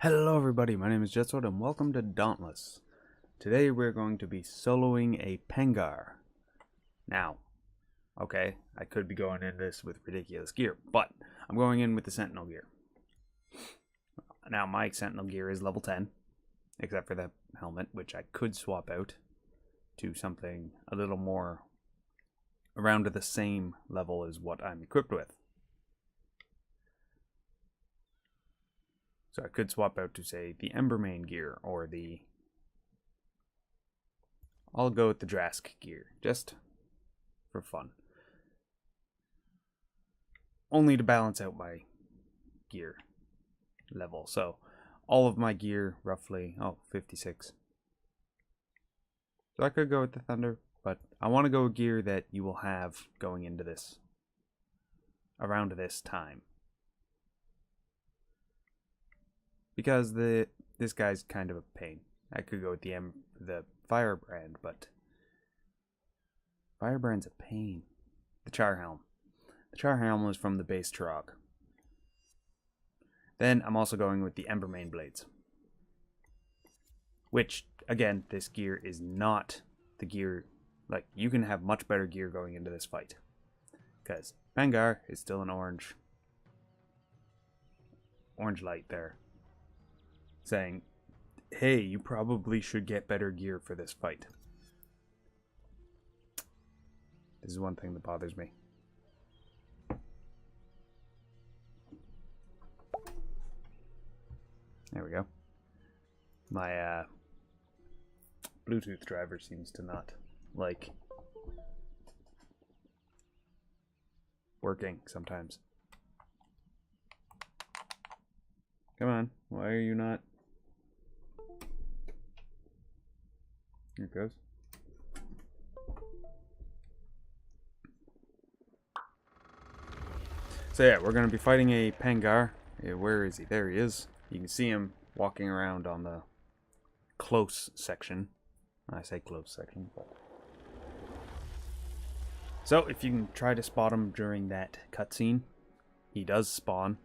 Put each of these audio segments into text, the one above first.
Hello everybody, my name is Jetsword and welcome to Dauntless. Today we're going to be soloing a Pangar. Now, okay, I could be going in this with ridiculous gear, but I'm going in with the Sentinel gear. Now my Sentinel gear is level 10, except for the helmet, which I could swap out to something a little more around to the same level as what I'm equipped with. So I could swap out to, say, the Emberblades gear, or the... I'll go with the Drask gear, just for fun. Only to balance out my gear level. So, all of my gear, roughly, 56. So I could go with the Thunder, but I want to go with gear that you will have going into this, around this time. Because this guy's kind of a pain. I could go with the Firebrand, but Firebrand's a pain. The Charhelm. The Charhelm was from the base Trog. Then I'm also going with the Emberblades. Which, again, this gear is not the gear. Like, you can have much better gear going into this fight. Because Pangar is still an orange light there, saying, hey, you probably should get better gear for this fight. This is one thing that bothers me. There we go. My Bluetooth driver seems to not like working sometimes. Come on, why are you not? Here it goes. So yeah, we're going to be fighting a Pangar. Where is he? There he is. You can see him walking around on the close section. I say close section. But... So if you can try to spot him during that cutscene, he does spawn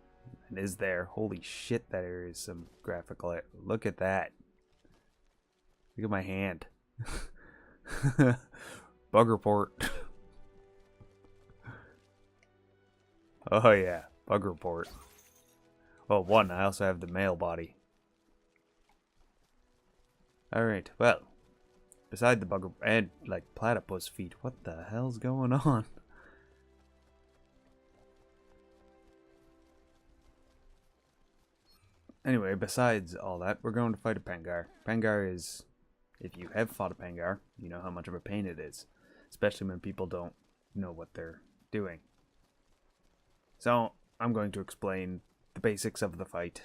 and is there. Holy shit, that area is some graphical. Look at that. Look at my hand. Bug report. Oh yeah, bug report. Well, one, I also have the male body. Alright, well, beside the bug and like platypus feet, what the hell's going on? Anyway, besides all that, we're going to fight a Pangar. Pangar is, if you have fought a Pangar, you know how much of a pain it is. Especially when people don't know what they're doing. So, I'm going to explain the basics of the fight.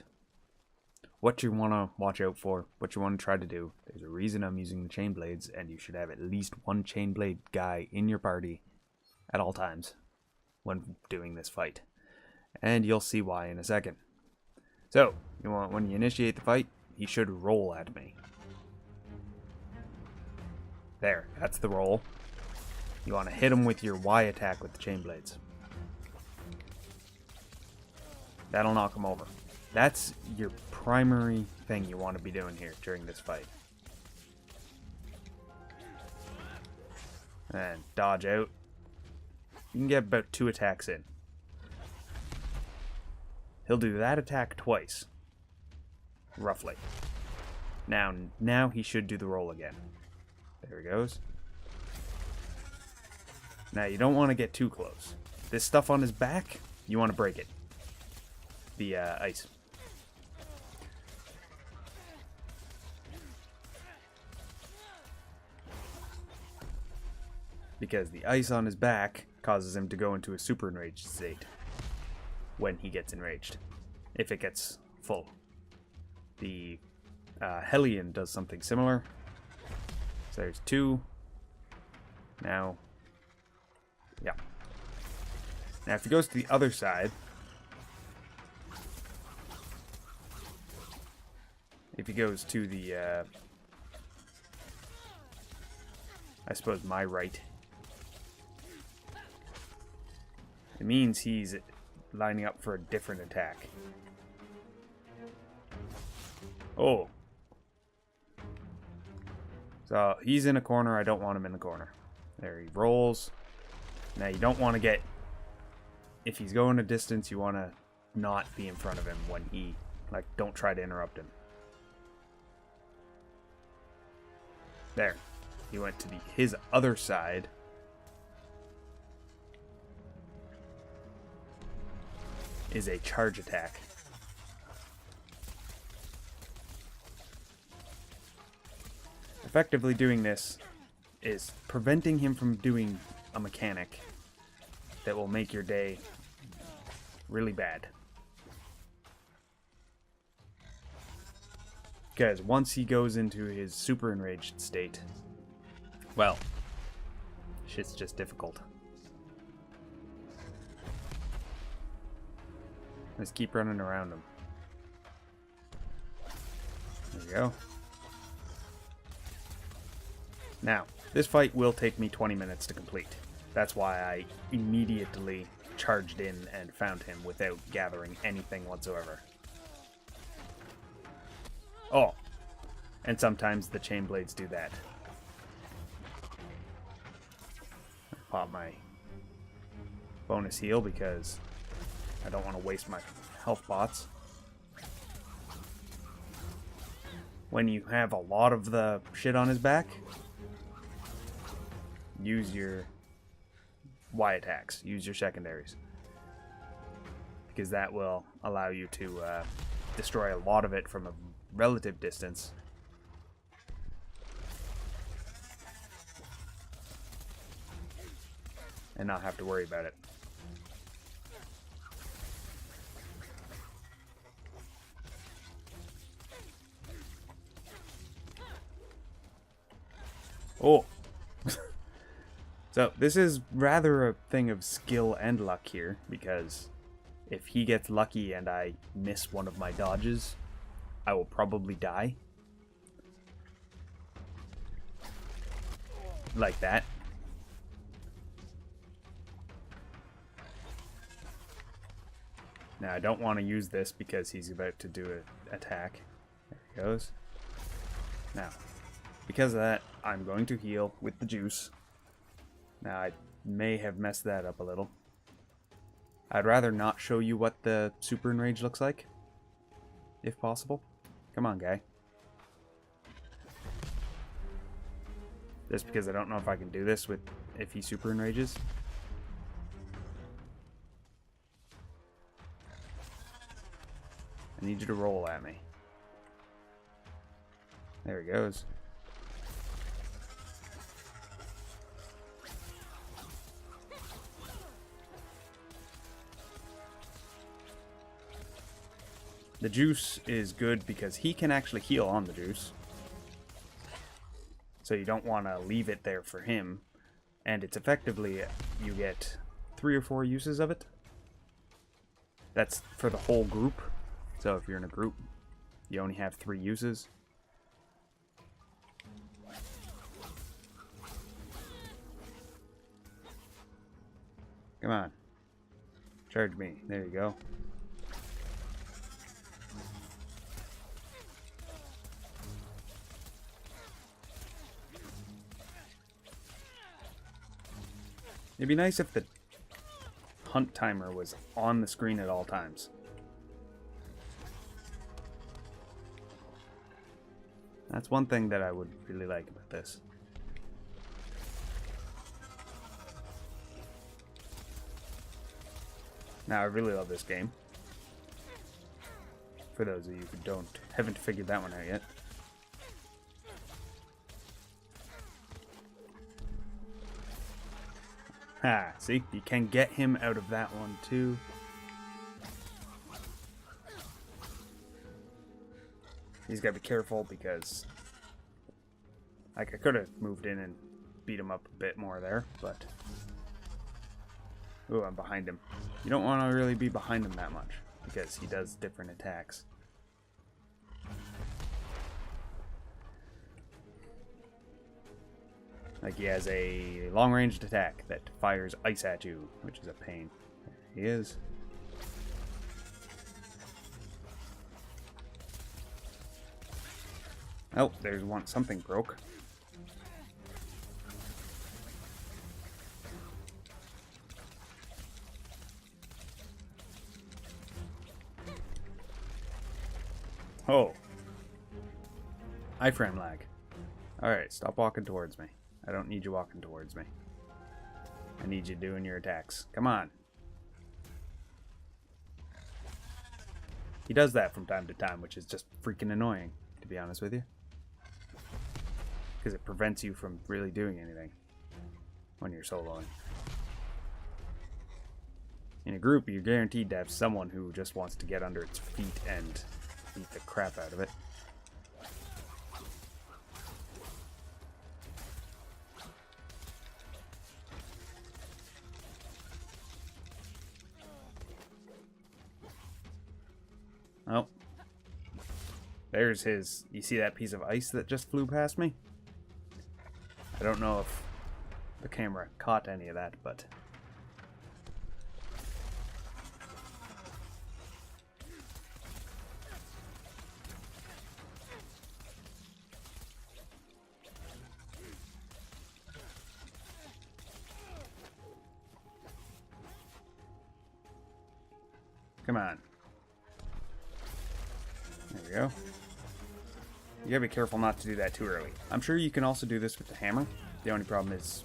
What you want to watch out for, what you want to try to do. There's a reason I'm using the chain blades, and you should have at least one chain blade guy in your party at all times when doing this fight. And you'll see why in a second. So, when you initiate the fight, he should roll at me. There, that's the roll. You want to hit him with your Y attack with the chain blades. That'll knock him over. That's your primary thing you want to be doing here during this fight. And dodge out. You can get about 2 attacks in. He'll do that attack twice. Roughly. Now he should do the roll again. There he goes. Now you don't want to get too close. This stuff on his back, you want to break it. The ice. Because the ice on his back causes him to go into a super enraged state when he gets enraged, if it gets full. The Hellion does something similar. So there's 2. Now, yeah. Now if he goes to the other side, if he goes to the, I suppose my right, it means he's lining up for a different attack. Oh. So he's in a corner. I don't want him in the corner. There he rolls. Now you don't want to get... If he's going a distance, you want to not be in front of him when he... Like, don't try to interrupt him. There. He went to his other side. Is a charge attack. Effectively doing this is preventing him from doing a mechanic that will make your day really bad. Because once he goes into his super enraged state, well, shit's just difficult. Let's keep running around him. There we go. Now, this fight will take me 20 minutes to complete. That's why I immediately charged in and found him without gathering anything whatsoever. Oh, and sometimes the chain blades do that. Pop my bonus heal because I don't want to waste my health pots. When you have a lot of the shit on his back, use your Y attacks, use your secondaries, because that will allow you to destroy a lot of it from a relative distance. And not have to worry about it. Oh. So this is rather a thing of skill and luck here, because if he gets lucky and I miss one of my dodges, I will probably die. Like that. Now I don't want to use this because he's about to do an attack. There he goes. Now, because of that, I'm going to heal with the juice. Now I may have messed that up a little. I'd rather not show you what the super enrage looks like, if possible. Come on, guy. Just because I don't know if I can do this with if he super enrages. I need you to roll at me. There he goes. The juice is good because he can actually heal on the juice. So you don't want to leave it there for him. And it's effectively, you get 3 or 4 uses of it. That's for the whole group. So if you're in a group, you only have 3 uses. Come on. Charge me. There you go. It'd be nice if the hunt timer was on the screen at all times. That's one thing that I would really like about this. Now, I really love this game. For those of you who haven't figured that one out yet. Ha, see? You can get him out of that one too. He's got to be careful because like I could have moved in and beat him up a bit more there, but ooh, I'm behind him. You don't want to really be behind him that much because he does different attacks. Like he has a long-ranged attack that fires ice at you, which is a pain. There he is. Oh, there's one. Something broke. Oh. Iframe lag. Alright, stop walking towards me. I don't need you walking towards me. I need you doing your attacks. Come on. He does that from time to time, which is just freaking annoying, to be honest with you. Because it prevents you from really doing anything when you're soloing. In a group, you're guaranteed to have someone who just wants to get under its feet and beat the crap out of it. Oh. There's his... You see that piece of ice that just flew past me? I don't know if the camera caught any of that, but... Come on. There we go. You gotta be careful not to do that too early. I'm sure you can also do this with the hammer. The only problem is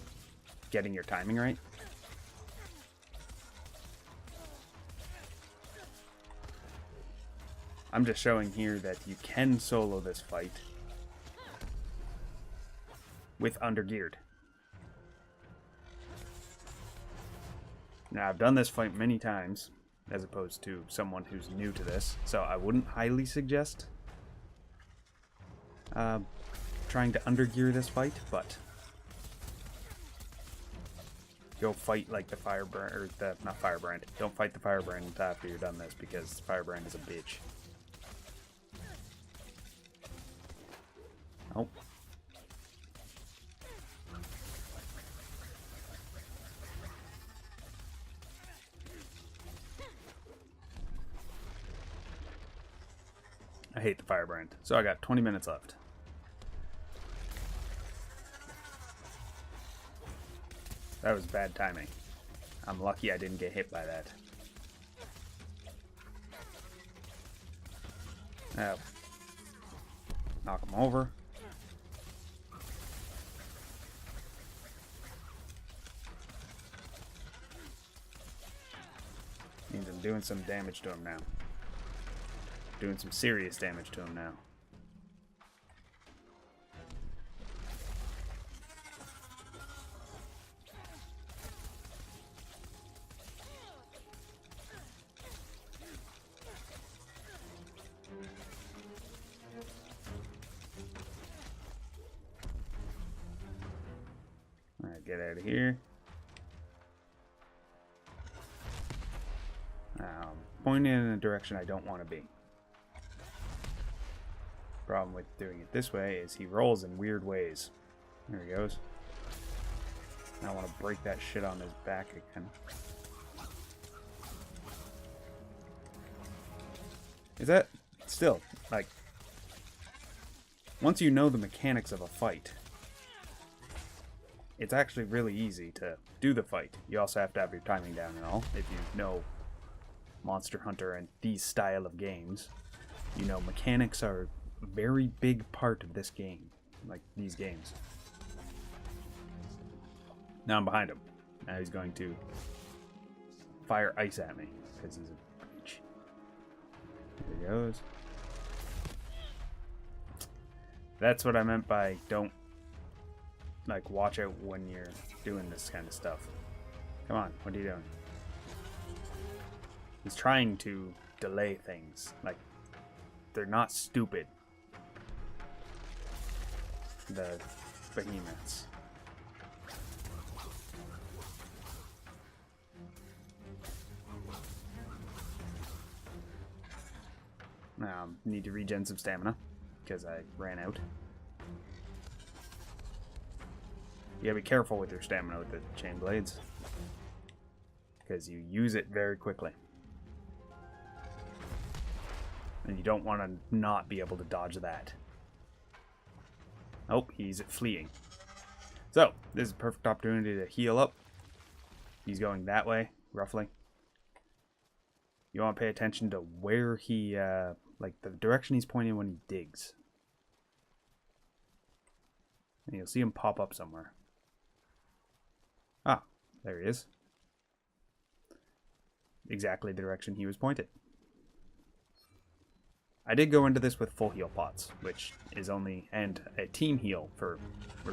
getting your timing right. I'm just showing here that you can solo this fight with undergeared. Now, I've done this fight many times, as opposed to someone who's new to this, so I wouldn't highly suggest trying to undergear this fight, but go fight like the Firebrand, or the, not Firebrand, don't fight the Firebrand after you're done this, because Firebrand is a bitch. Oh. I hate the Firebrand. So I got 20 minutes left. That was bad timing. I'm lucky I didn't get hit by that. Oh. Knock him over. Means I'm doing some damage to him now. Doing some serious damage to him now. Alright, get out of here. Pointing in a direction I don't want to be. Problem with doing it this way is he rolls in weird ways. There he goes. I want to break that shit on his back again. Is that still like once you know the mechanics of a fight, it's actually really easy to do the fight. You also have to have your timing down and all. If you know Monster Hunter and these style of games, you know mechanics are a very big part of this game, like these games. Now I'm behind him. Now he's going to fire ice at me because he's a bitch. There he goes. That's what I meant by don't, like, watch out when you're doing this kind of stuff. Come on, what are you doing? He's trying to delay things. Like, they're not stupid. The behemoths. Now, need to regen some stamina because I ran out. You gotta be careful with your stamina with the chain blades because you use it very quickly. And you don't want to not be able to dodge that. Oh, he's fleeing. So, this is a perfect opportunity to heal up. He's going that way, roughly. You want to pay attention to where he, like the direction he's pointing when he digs. And you'll see him pop up somewhere. Ah, there he is. Exactly the direction he was pointed. I did go into this with full heal pots, which is only, and a team heal or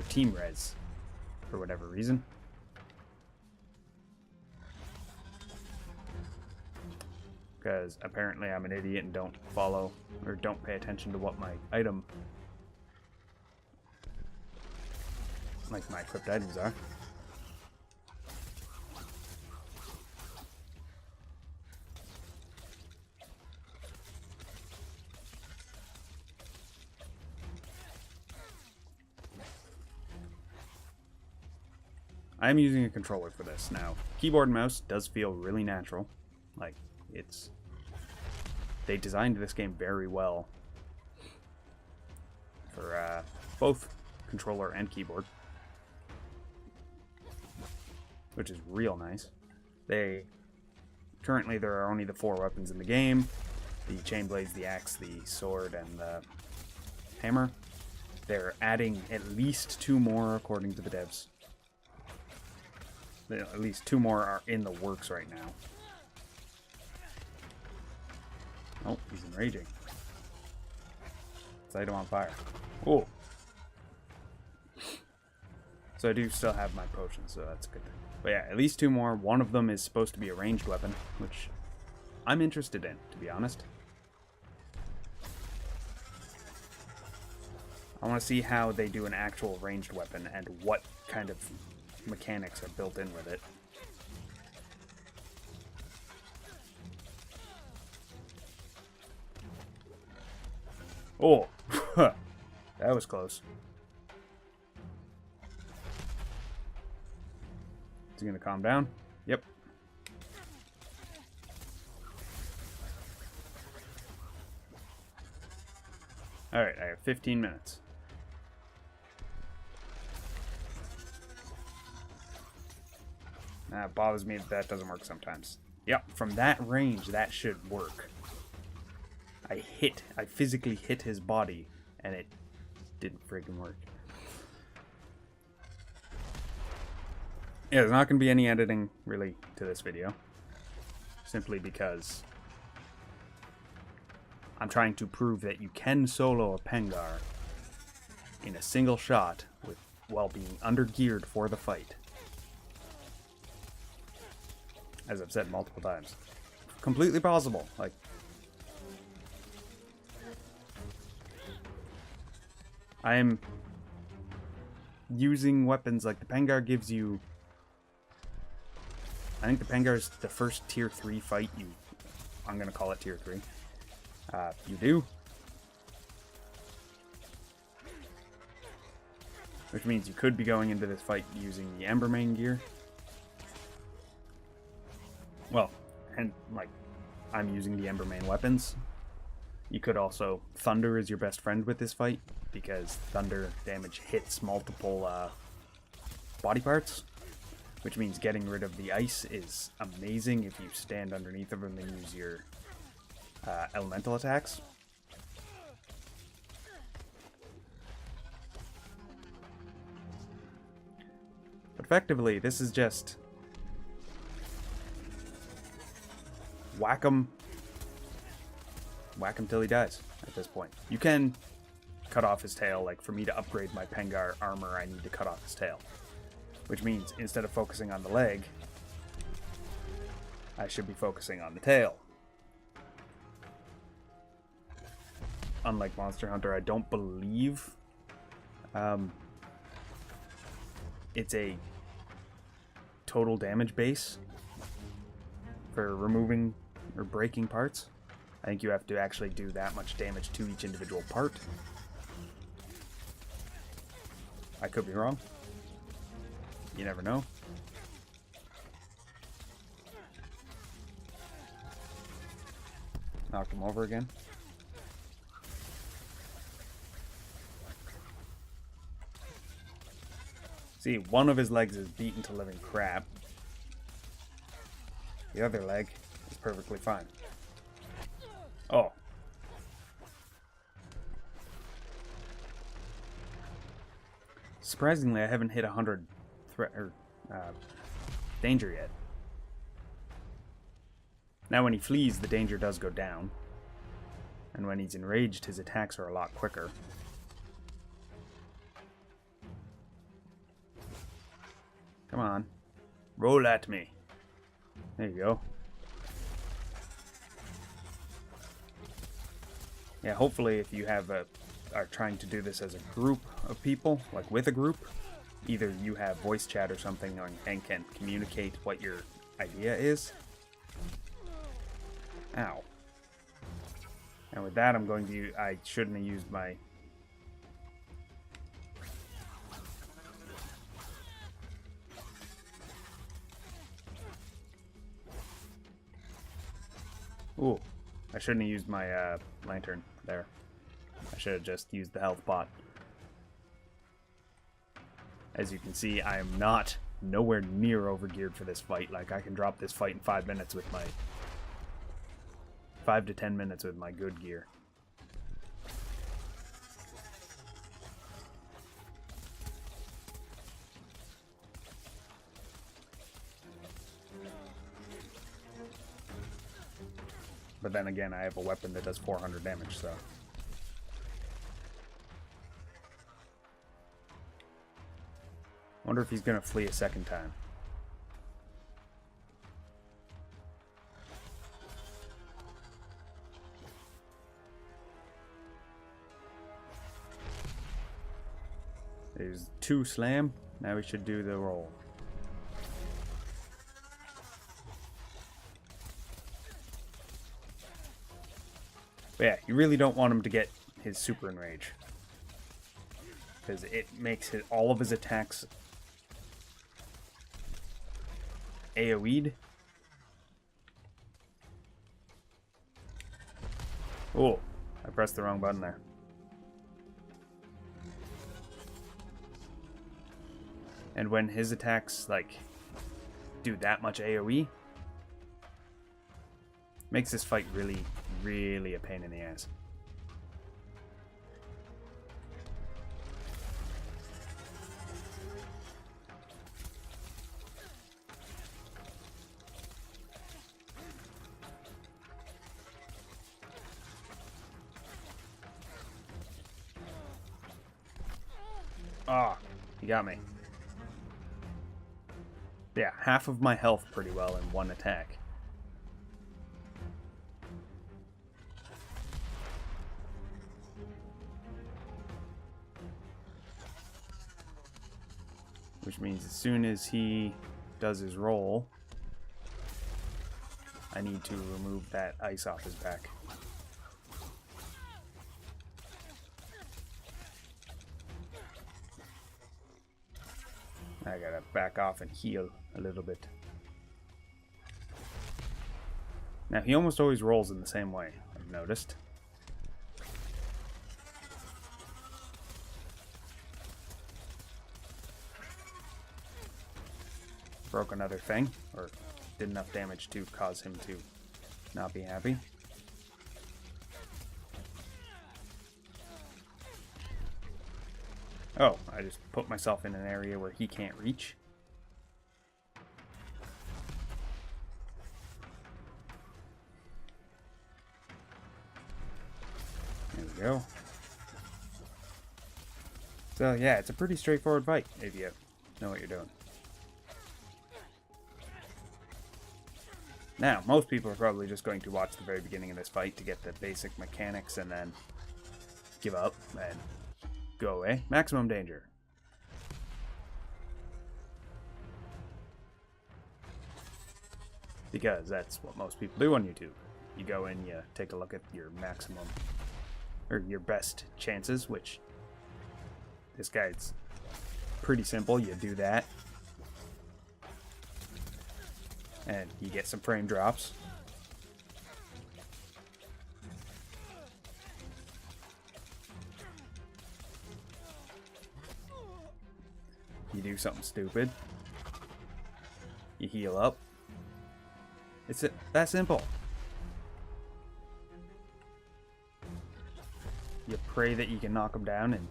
team res, for whatever reason. Because apparently I'm an idiot and don't follow, or don't pay attention to what my item, like my equipped items are. I'm using a controller for this now. Keyboard and mouse does feel really natural. Like, they designed this game very well for both controller and keyboard, which is real nice. Currently there are only the 4 weapons in the game: the chain blades, the axe, the sword, and the hammer. They're adding at least 2 more according to the devs. At least 2 more are in the works right now. Oh, he's enraging. Let's light him on fire. Oh. So I do still have my potions, so that's a good thing. But yeah, at least 2 more. One of them is supposed to be a ranged weapon, which I'm interested in, to be honest. I want to see how they do an actual ranged weapon and what kind of mechanics are built in with it. Oh, that was close. Is he gonna calm down? Yep. Alright, I have 15 minutes. It bothers me that doesn't work sometimes. Yep, from that range, that should work. I physically hit his body, and it didn't friggin' work. Yeah, there's not going to be any editing, really, to this video. Simply because I'm trying to prove that you can solo a Pangar in a single shot while being under-geared for the fight. As I've said multiple times. Completely possible. Like, I am using weapons like the Pangar gives you... I think the Pangar is the first tier 3 fight you... I'm going to call it tier 3. You do. Which means you could be going into this fight using the Emberblades gear. Well, and like, I'm using the Emberblades weapons. You could also... Thunder is your best friend with this fight, because thunder damage hits multiple body parts, which means getting rid of the ice is amazing if you stand underneath of them and use your elemental attacks. But effectively, this is just whack him till he dies at this point. You can cut off his tail. Like, for me to upgrade my Pangar armor, I need to cut off his tail. Which means instead of focusing on the leg, I should be focusing on the tail. Unlike Monster Hunter, I don't believe it's a total damage base for removing or breaking parts. I think you have to actually do that much damage to each individual part. I could be wrong. You never know. Knocked him over again. See, one of his legs is beaten to living crap. The other leg is perfectly fine. Oh. Surprisingly, I haven't hit 100 danger yet. Now when he flees, the danger does go down. And when he's enraged, his attacks are a lot quicker. Come on. Roll at me. There you go. Yeah, hopefully if you have are trying to do this as a group of people, like with a group, either you have voice chat or something and can communicate what your idea is. Ow. And with that, I'm going to use, I shouldn't have used my... Ooh, I shouldn't have used my lantern there. I should have just used the health pot. As you can see, I am nowhere near overgeared for this fight. Like, I can drop this fight in 5 minutes with my... 5 to 10 minutes with my good gear. But then again, I have a weapon that does 400 damage, so... Wonder if he's gonna flee a second time. There's 2 slam. Now we should do the roll. But yeah, you really don't want him to get his super enrage, because it makes all of his attacks AoE'd. Oh, I pressed the wrong button there. And when his attacks, like, do that much AoE, makes this fight really, really a pain in the ass. Ah, he got me. Yeah, half of my health pretty well in one attack. Which means as soon as he does his roll, I need to remove that ice off his back. I gotta back off and heal a little bit. Now, he almost always rolls in the same way, I've noticed. Broke another thing, or did enough damage to cause him to not be happy. Oh, I just put myself in an area where he can't reach. There we go. So yeah, it's a pretty straightforward fight if you know what you're doing. Now, most people are probably just going to watch the very beginning of this fight to get the basic mechanics and then give up and go away. Maximum danger. Because that's what most people do on YouTube. You go in, you take a look at your maximum, or your best chances, which this guy's pretty simple. You do that, and you get some frame drops. You do something stupid. You heal up. It's that simple. You pray that you can knock them down in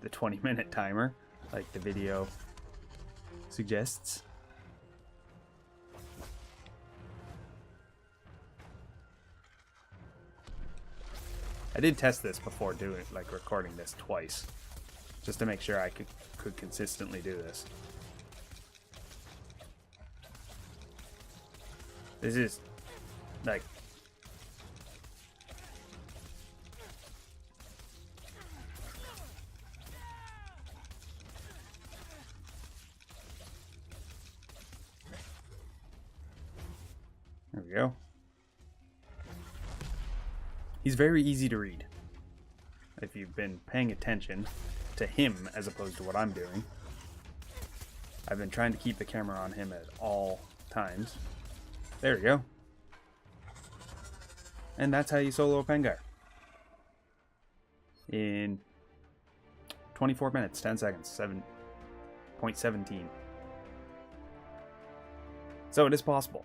the 20-minute timer, like the video suggests. I did test this before doing, like, recording this twice, just to make sure I could consistently do this. This is, like, there we go. He's very easy to read. If you've been paying attention to him as opposed to what I'm doing. I've been trying to keep the camera on him at all times. There we go. And that's how you solo a Pangar. In 24 minutes, 10 seconds, 7.17. So it is possible.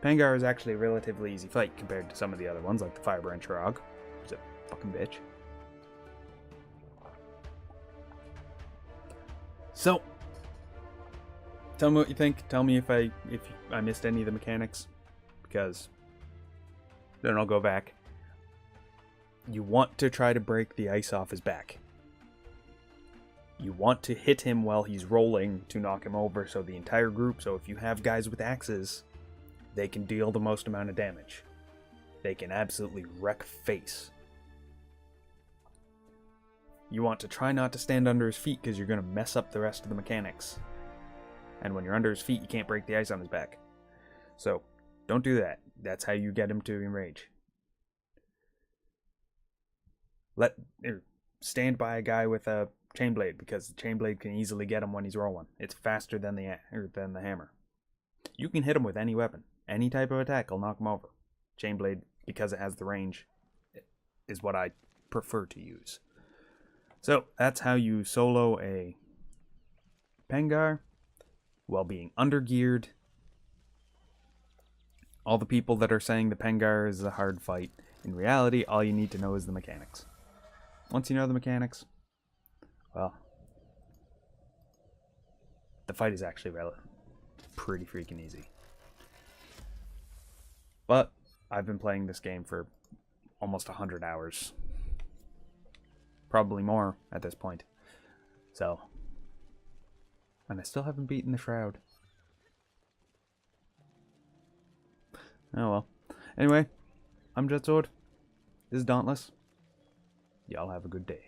Pangar is actually a relatively easy fight compared to some of the other ones, like the Firebrand Shrog, who's a fucking bitch. So, tell me what you think. Tell me if I missed any of the mechanics, because then I'll go back. You want to try to break the ice off his back. You want to hit him while he's rolling to knock him over, so the entire group, so if you have guys with axes, they can deal the most amount of damage. They can absolutely wreck face. You want to try not to stand under his feet because you're going to mess up the rest of the mechanics. And when you're under his feet, you can't break the ice on his back. So, don't do that. That's how you get him to enrage. Stand by a guy with a chain blade, because the chain blade can easily get him when he's rolling. It's faster than the hammer. You can hit him with any weapon. Any type of attack will knock him over. Chain blade, because it has the range, is what I prefer to use. So, that's how you solo a Pangar while being undergeared. All the people that are saying the Pangar is a hard fight, in reality, all you need to know is the mechanics. Once you know the mechanics, well, the fight is actually pretty freaking easy. But I've been playing this game for almost 100 hours. Probably more at this point. So, and I still haven't beaten the Shroud. Oh well. Anyway, I'm JetSword. This is Dauntless. Y'all have a good day.